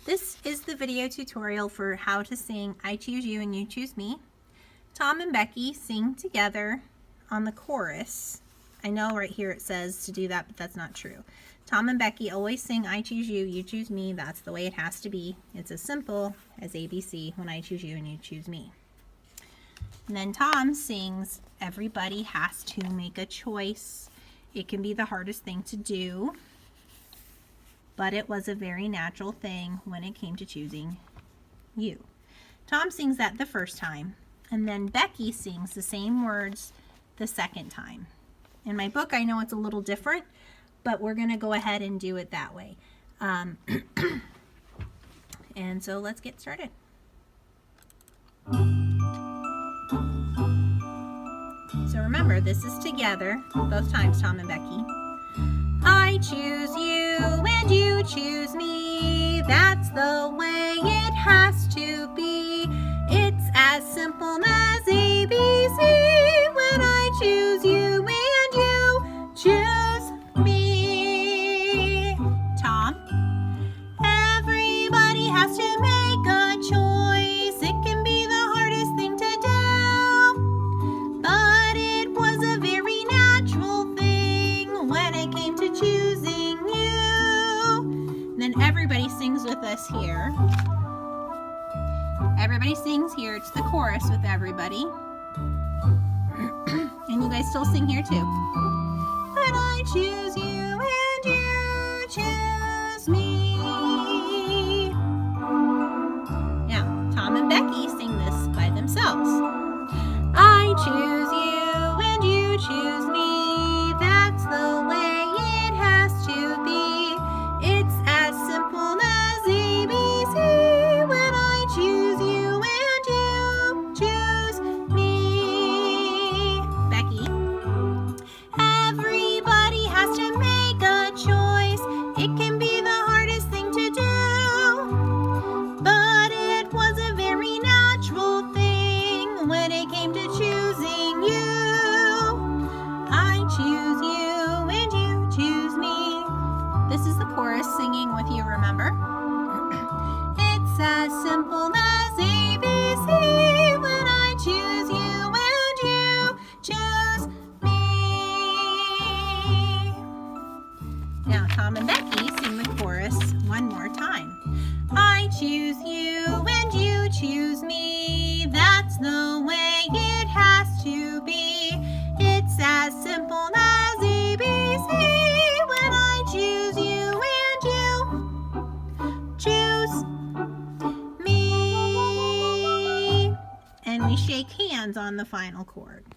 This is the video tutorial for how to sing I Choose You and You Choose Me. Tom and Becky sing together on the chorus. I know right here it says to do that, but that's not true. Tom and Becky always sing I choose you, you choose me. That's the way it has to be. It's as simple as ABC when I choose you and you choose me. And then Tom sings everybody has to make a choice. It can be the hardest thing to do, but it was a very natural thing when it came to choosing you. Tom sings that the first time, and then Becky sings the same words the second time. In my book, I know it's a little different, but we're going to go ahead and do it that way. And so let's get started. So remember, this is together, both times, Tom and Becky. I choose you and you choose me. That's the way it has to be. It's as simple as ABC. When I choose you and you choose me. Tom, everybody has to make a choice. It can be the hardest thing to do, but it was a very natural thing when it came to choosing you. And then everybody sings with us here. Everybody sings here. It's the chorus with everybody. And you guys still sing here too. When I choose you and you choose me. Now, Tom and Becky sing this by themselves. I choose you and you choose me. That's the way it has to be. It's as simple as ABC. When I choose you and you choose me. Becky. Everybody has to make a choice. It can be the hardest thing to do, but it was a very natural thing when it came to choosing you. I choose you and you choose me. This is the chorus singing with you, remember? It's as simple as ABC. When I choose you and you choose me. Now Tom and Becky sing the chorus one more time. I choose you and you choose me. That's the way it has to be. It's as simple as ABC. When I choose you and you choose me. And we shake hands on the final chord.